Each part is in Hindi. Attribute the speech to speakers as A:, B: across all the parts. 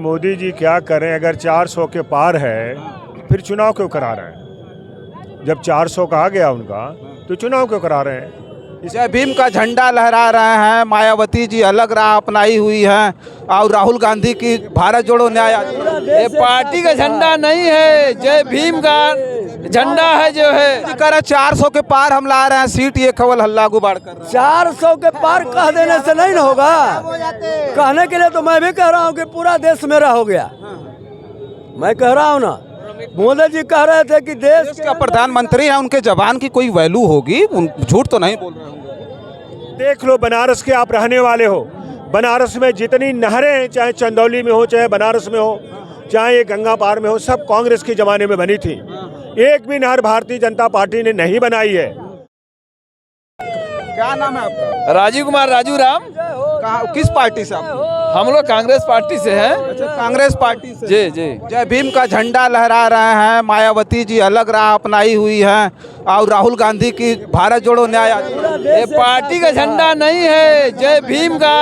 A: मोदी जी क्या करें, अगर 400 के पार है फिर चुनाव क्यों करा रहे हैं? जब 400 का आ गया उनका तो चुनाव क्यों करा रहे हैं?
B: जय भीम का झंडा लहरा रहे हैं, मायावती जी अलग राह अपनाई हुई हैं और राहुल गांधी की भारत जोड़ो न्याय
C: ये पार्टी का झंडा नहीं है, जय भीम का झंडा है जो है।
B: कर 400 के पार हम ला रहे हैं सीट, ये खवल हल्ला गुबार कर रहे हैं।
D: 400 के पार कह देने से नहीं ना होगा। कहने के लिए तो मैं भी कह रहा हूँ कि पूरा देश मेरा हो गया। मैं कह रहा हूँ ना, मोदी जी कह रहे थे कि देश
B: का प्रधानमंत्री है, उनके जवान की कोई वैल्यू होगी, झूठ तो नहीं बोल रहे होंगे।
A: देख लो, बनारस के आप रहने वाले हो, बनारस में जितनी नहरें, चाहे चंदौली में हो, चाहे बनारस में हो, चाहे ये गंगा पार में हो, सब कांग्रेस के जमाने में बनी थी। एक भी नहर भारतीय जनता पार्टी ने नहीं बनाई है।
B: क्या नाम है आपका?
C: राजीव कुमार, राजू राम।
B: किस पार्टी से आप?
C: हम लोग कांग्रेस पार्टी से हैं।
B: अच्छा, कांग्रेस पार्टी से।
C: जी जी।
B: जय भीम का झंडा लहरा रहे हैं, मायावती जी अलग राह अपनाई हुई हैं और राहुल गांधी की भारत जोड़ो न्याय।
C: ये पार्टी का झंडा नहीं है, जय भीम का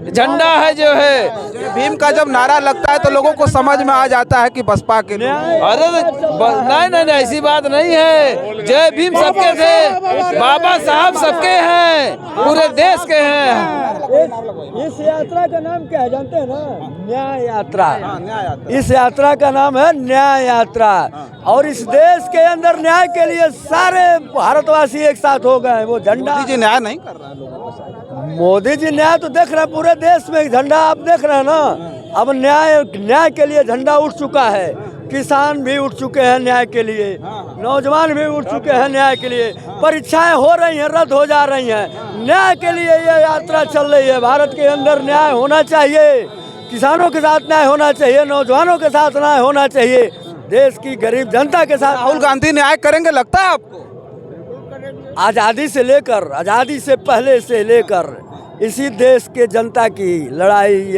C: झंडा है जो है।
B: जय भीम का जब नारा लगता है तो लोगों को समझ में आ जाता है कि बसपा के।
C: अरे नहीं नहीं नहीं, ऐसी बात नहीं है। जय भीम सबके थे, बाबा साहब सबके हैं, पूरे देश के हैं।
D: इस यात्रा का नाम क्या है जानते हैं ना? न्याय यात्रा।
B: न्याय यात्रा।
D: इस यात्रा का नाम है न्याय यात्रा। और इस देश के अंदर न्याय के लिए सारे भारतवासी एक साथ हो गए। वो झंडा
B: मोदी जी न्याय नहीं कर रहे हैं लोगों के साथ।
D: मोदी जी न्याय तो देख रहे हैं, पूरे देश में झंडा आप देख रहे हैं ना। अब न्याय के लिए झंडा उठ चुका है। किसान भी उठ चुके हैं न्याय के लिए, नौजवान भी उठ चुके हैं न्याय के लिए। परीक्षाएं हो रही हैं, रद्द हो जा रही हैं। न्याय के लिए ये यात्रा चल रही है। भारत के अंदर न्याय होना चाहिए, किसानों के साथ न्याय होना चाहिए, नौजवानों के साथ न्याय होना चाहिए, देश की गरीब जनता के साथ।
B: राहुल गांधी न्याय करेंगे लगता है आपको?
D: आज़ादी से लेकर, आज़ादी से पहले से लेकर इसी देश के जनता की लड़ाई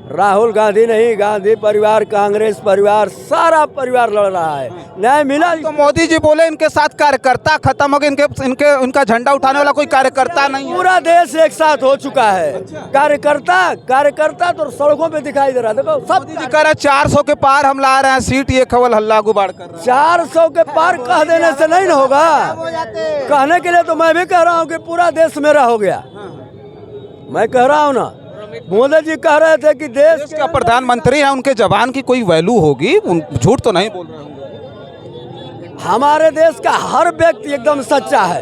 D: राहुल गांधी नहीं, गांधी परिवार, कांग्रेस परिवार, सारा परिवार लड़ रहा है। न्याय मिला
B: तो मोदी जी बोले इनके साथ कार्यकर्ता खत्म हो गए, इनका झंडा उठाने वाला कोई कार्यकर्ता नहीं है।
D: पूरा देश एक साथ हो चुका है। कार्यकर्ता तो सड़कों पे दिखाई दे रहा है। देखो सब
B: मोदी जी कह रहे हैं 400 के पार हम ला रहे हैं सीट, ये खवल हल्ला गुबार कर रहे हैं।
D: 400 के पार कह देने से नहीं ना होगा। कहने के लिए तो मैं भी कह रहा हूँ कि पूरा देश मेरा हो गया। मैं कह रहा हूँ ना, मोदी जी कह रहे थे कि देश
B: का प्रधानमंत्री है, उनके जवान की कोई वैल्यू होगी, झूठ तो नहीं बोल रहे होंगे।
D: हमारे देश का हर व्यक्ति एकदम सच्चा है।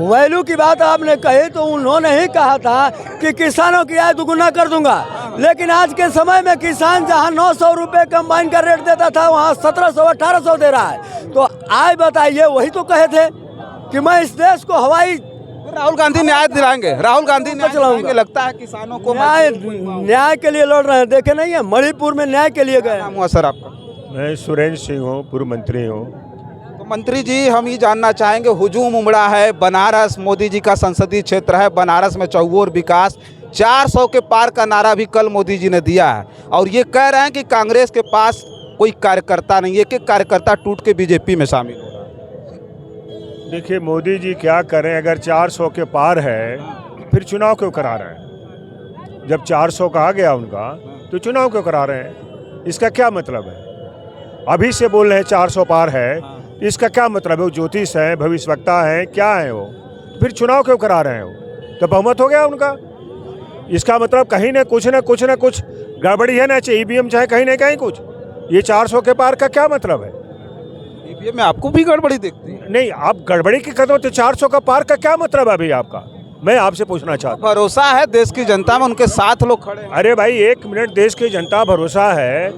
D: वैल्यू की बात आपने कही तो उन्होंने ही कहा था कि किसानों की आय दुगुना कर दूंगा, लेकिन आज के समय में किसान जहां 900 रुपये कंबाइन का रेट देता था वहां 1700-1800 दे रहा है। तो आय बताइए, वही तो कहे थे कि मैं इस देश को हवाई।
B: राहुल गांधी न्याय दिलाएंगे, राहुल गांधी न्याय दिलाएंगे लगता है किसानों को।
D: न्याय के लिए लड़ रहे हैं। देखे नहीं है मणिपुर में न्याय के लिए गए।
B: नाम हुआ सर आपका?
A: मैं सुरेंद्र सिंह हूँ, पूर्व मंत्री हूँ।
B: तो मंत्री जी, हम ये जानना चाहेंगे, हुजूम उमड़ा है बनारस, मोदी जी का संसदीय क्षेत्र है, बनारस में चौओर विकास, 400 के पार का नारा भी कल मोदी जी ने दिया है और ये कह रहे हैं कि कांग्रेस के पास कोई कार्यकर्ता नहीं है, कि कार्यकर्ता टूट के बीजेपी में शामिल हो।
A: देखिए, मोदी जी क्या करें, अगर 400 के पार है फिर चुनाव क्यों करा रहे हैं? जब 400 का आ गया उनका तो चुनाव क्यों करा रहे हैं? इसका क्या मतलब है? अभी से बोल रहे हैं 400 पार है, इसका क्या मतलब है? वो ज्योतिष है, भविष्यवक्ता है, क्या है वो? फिर चुनाव क्यों करा रहे हैं? वो तो बहुमत हो गया उनका। इसका मतलब कहीं ना कुछ गड़बड़ी है ना, चाहे ईवीएम चाहे कहीं ना कहीं कुछ। ये 400 के पार का क्या मतलब है?
B: ईवीएम में आपको भी गड़बड़ी दिखती है?
A: नहीं, आप गड़बड़ी की कदम, तो 400 का पार का क्या मतलब है अभी आपका? मैं आपसे पूछना चाहता हूँ।
B: भरोसा है देश की जनता में, उनके साथ लोग खड़े हैं।
A: अरे भाई, एक मिनट, देश की जनता भरोसा है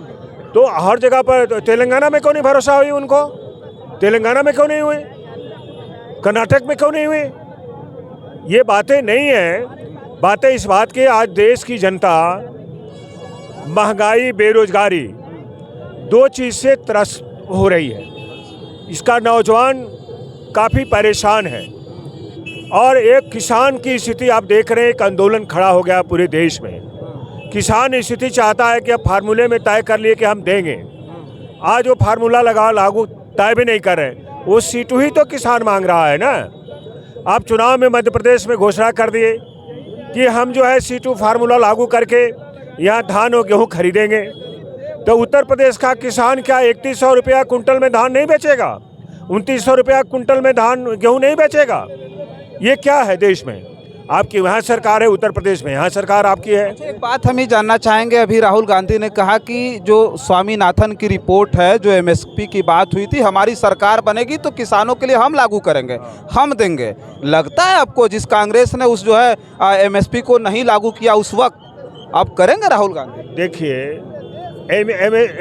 A: तो हर जगह पर। तेलंगाना में क्यों नहीं भरोसा हुई उनको? तेलंगाना में क्यों नहीं हुई? कर्नाटक में क्यों नहीं हुई? ये बातें नहीं है। बातें इस बात की, आज देश की जनता महंगाई, बेरोजगारी, दो चीज़ से त्रस्त हो रही है। इसका नौजवान काफ़ी परेशान है और एक किसान की स्थिति आप देख रहे हैं। एक आंदोलन खड़ा हो गया पूरे देश में। किसान स्थिति चाहता है कि अब फार्मूले में तय कर लिए कि हम देंगे। आज वो फार्मूला लागू तय भी नहीं कर रहे, वो सीटू ही तो किसान मांग रहा है ना। आप चुनाव में मध्य प्रदेश में घोषणा कर दिए कि हम जो है सीटू फार्मूला लागू करके यहाँ धान और गेहूँ खरीदेंगे, तो उत्तर प्रदेश का किसान क्या 3100 रुपया कुंटल में धान नहीं बेचेगा? 2900 रुपया कुंटल में धान गेहूँ नहीं बेचेगा? ये क्या है देश में? आपकी वहाँ सरकार है, उत्तर प्रदेश में यहाँ सरकार आपकी है।
B: एक बात हम ये जानना चाहेंगे, अभी राहुल गांधी ने कहा कि जो स्वामीनाथन की रिपोर्ट है, जो एमएसपी की बात हुई थी, हमारी सरकार बनेगी तो किसानों के लिए हम लागू करेंगे, हम देंगे। लगता है आपको जिस कांग्रेस ने उस जो है एमएसपी को नहीं लागू किया उस वक्त, आप करेंगे राहुल गांधी?
A: देखिए,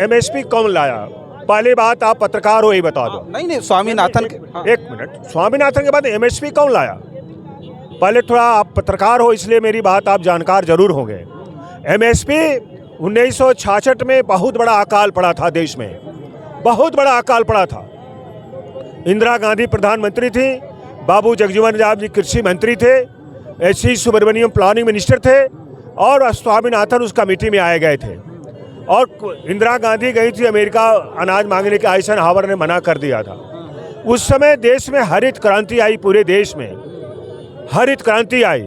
A: एमएसपी कौन लाया? पहली बात आप पत्रकार हो, ये बता दो।
B: नहीं, स्वामीनाथन
A: एक मिनट, स्वामीनाथन के बाद एमएसपी कौन लाया? पहले थोड़ा आप पत्रकार हो, इसलिए मेरी बात आप जानकार जरूर होंगे। एमएसपी 1966 में बहुत बड़ा अकाल पड़ा था देश में, बहुत बड़ा अकाल पड़ा था। इंदिरा गांधी प्रधानमंत्री थी, बाबू जगजीवन राम जी कृषि मंत्री थे, एस.सी. सुब्रमण्यम प्लानिंग मिनिस्टर थे, और स्वामीनाथन उस कमेटी में आए गए थे। और इंदिरा गांधी गई थी अमेरिका अनाज मांगने के, आइजनहावर ने मना कर दिया था। उस समय देश में हरित क्रांति आई, पूरे देश में हरित क्रांति आई।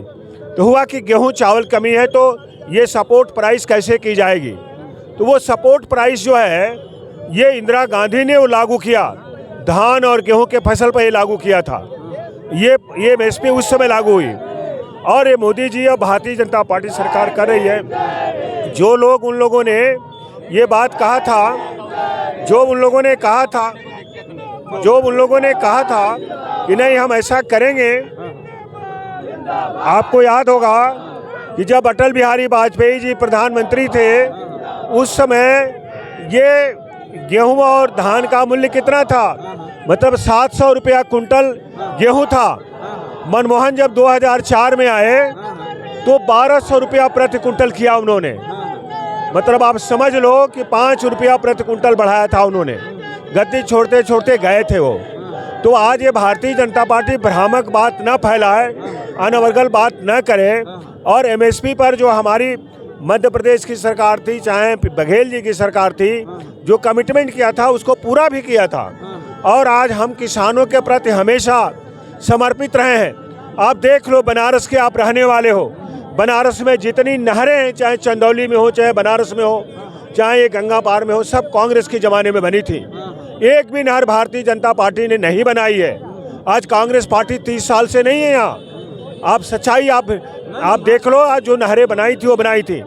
A: तो हुआ कि गेहूं चावल कमी है, तो ये सपोर्ट प्राइस कैसे की जाएगी? तो वो सपोर्ट प्राइस जो है ये इंदिरा गांधी ने वो लागू किया, धान और गेहूं के फसल पर ये लागू किया था। ये एमएसपी उस समय लागू हुई। और ये मोदी जी और भारतीय जनता पार्टी सरकार कर रही है। जो लोग उन लोगों ने ये बात कहा था, जो उन लोगों ने कहा था कि नहीं हम ऐसा करेंगे, आपको याद होगा कि जब अटल बिहारी वाजपेयी जी प्रधानमंत्री थे, उस समय ये गेहूं और धान का मूल्य कितना था? मतलब 700 रुपया कुंटल गेहूं था। मनमोहन जब 2004 में आए तो 1200 रुपया प्रति कुंटल किया उन्होंने। मतलब आप समझ लो कि 5 रुपया प्रति कुंटल बढ़ाया था उन्होंने। गद्दी छोड़ते छोड़ते गए थे वो। तो आज ये भारतीय जनता पार्टी भ्रामक बात न फैलाए, अनवर्गल बात न करे, और एमएसपी पर जो हमारी मध्य प्रदेश की सरकार थी, चाहे बघेल जी की सरकार थी, जो कमिटमेंट किया था उसको पूरा भी किया था। और आज हम किसानों के प्रति हमेशा समर्पित रहे हैं। आप देख लो, बनारस के आप रहने वाले हो, बनारस में जितनी नहरें हैं, चाहे चंदौली में हो, चाहे बनारस में हो, चाहे ये गंगा पार में हो, सब कांग्रेस के ज़माने में बनी थी। एक भी नहर भारतीय जनता पार्टी ने नहीं बनाई है। आज कांग्रेस पार्टी 30 साल से नहीं है यहाँ। आप सच्चाई आप देख लो, आज जो नहरें बनाई थी वो बनाई थी।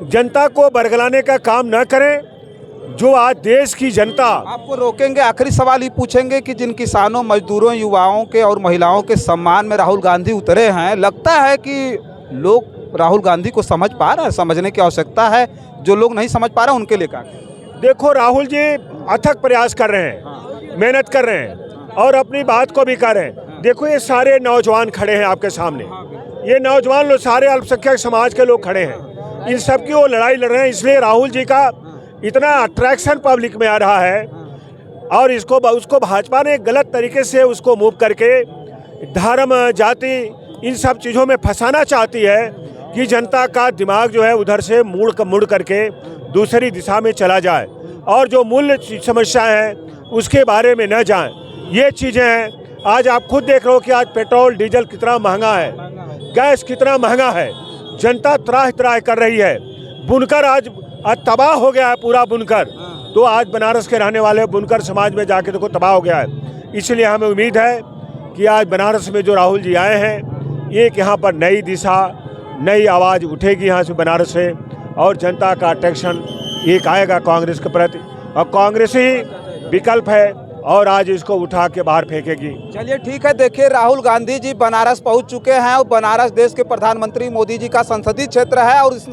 A: जनता को बरगलाने का काम न करें। जो आज देश की जनता,
B: आपको रोकेंगे, आखिरी सवाल ही पूछेंगे कि जिन किसानों, मजदूरों, युवाओं के और महिलाओं के सम्मान में राहुल गांधी उतरे हैं, लगता है कि लोग राहुल गांधी को समझ पा रहे हैं? समझने की आवश्यकता है। जो लोग नहीं समझ पा रहे उनके लिए क्या?
A: देखो, राहुल जी अथक प्रयास कर रहे हैं, मेहनत कर रहे हैं, और अपनी बात को भी कर रहे हैं। देखो, ये सारे नौजवान खड़े हैं आपके सामने, ये नौजवान लोग सारे अल्पसंख्यक समाज के लोग खड़े हैं। इन सब की वो लड़ाई लड़ रहे हैं। इसलिए राहुल जी का इतना अट्रैक्शन पब्लिक में आ रहा है। और उसको भाजपा ने गलत तरीके से उसको मूव करके धर्म, जाति, इन सब चीज़ों में फंसाना चाहती है कि जनता का दिमाग जो है उधर से मुड़ करके दूसरी दिशा में चला जाए, और जो मूल्य समस्याएं हैं उसके बारे में न जाएं। ये चीज़ें हैं। आज आप खुद देख रहे हो कि आज पेट्रोल डीजल कितना महंगा है, गैस कितना महंगा है, जनता त्राह त्राह कर रही है। बुनकर आज तबाह हो गया है, पूरा बुनकर। तो आज बनारस के रहने वाले बुनकर समाज में जाके देखो तबाह हो गया है। इसलिए हमें उम्मीद है कि आज बनारस में जो राहुल जी आए हैं, एक यहाँ पर नई दिशा, नई आवाज़ उठेगी यहाँ से बनारस से, और जनता का अट्रैक्शन एक आएगा कांग्रेस के प्रति, और कांग्रेस ही विकल्प है, और आज इसको उठा के बाहर फेंकेगी।
B: चलिए ठीक है। देखिए, राहुल गांधी जी बनारस पहुंच चुके हैं, और बनारस देश के प्रधानमंत्री मोदी जी का संसदीय क्षेत्र है, और इस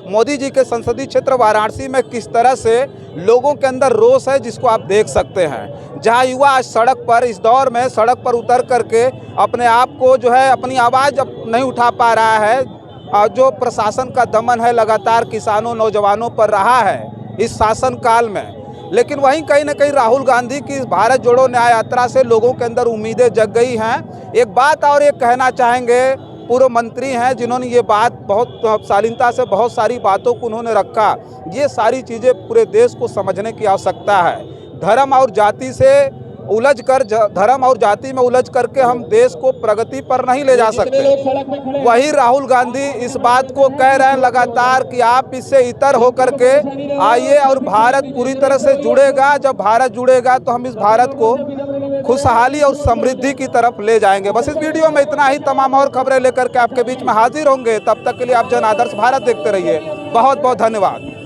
B: मोदी जी के संसदीय क्षेत्र वाराणसी में किस तरह से लोगों के अंदर रोष है, जिसको आप देख सकते हैं। जहां युवा आज सड़क पर, इस दौर में सड़क पर उतर करके अपने आप को जो है, अपनी आवाज़ नहीं उठा पा रहा है, और जो प्रशासन का दमन है लगातार किसानों, नौजवानों पर रहा है इस शासन काल में। लेकिन वहीं कहीं ना कहीं राहुल गांधी की भारत जोड़ो न्याय यात्रा से लोगों के अंदर उम्मीदें जग गई हैं। एक बात और एक कहना चाहेंगे, पूर्व मंत्री हैं जिन्होंने ये बात बहुत शालीनता से, बहुत सारी बातों को उन्होंने रखा। ये सारी चीज़ें पूरे देश को समझने की आवश्यकता है। धर्म और जाति से उलझ कर धर्म और जाति में उलझ करके हम देश को प्रगति पर नहीं ले जा सकते। वही राहुल गांधी इस बात को कह रहे हैं लगातार कि आप इससे इतर होकर के आइए और भारत पूरी तरह से जुड़ेगा। जब भारत जुड़ेगा तो हम इस भारत को खुशहाली और समृद्धि की तरफ ले जाएंगे। बस इस वीडियो में इतना ही। तमाम और खबरें लेकर के आपके बीच में हाजिर होंगे। तब तक के लिए आप जन आदर्श भारत देखते रहिए। बहुत बहुत धन्यवाद।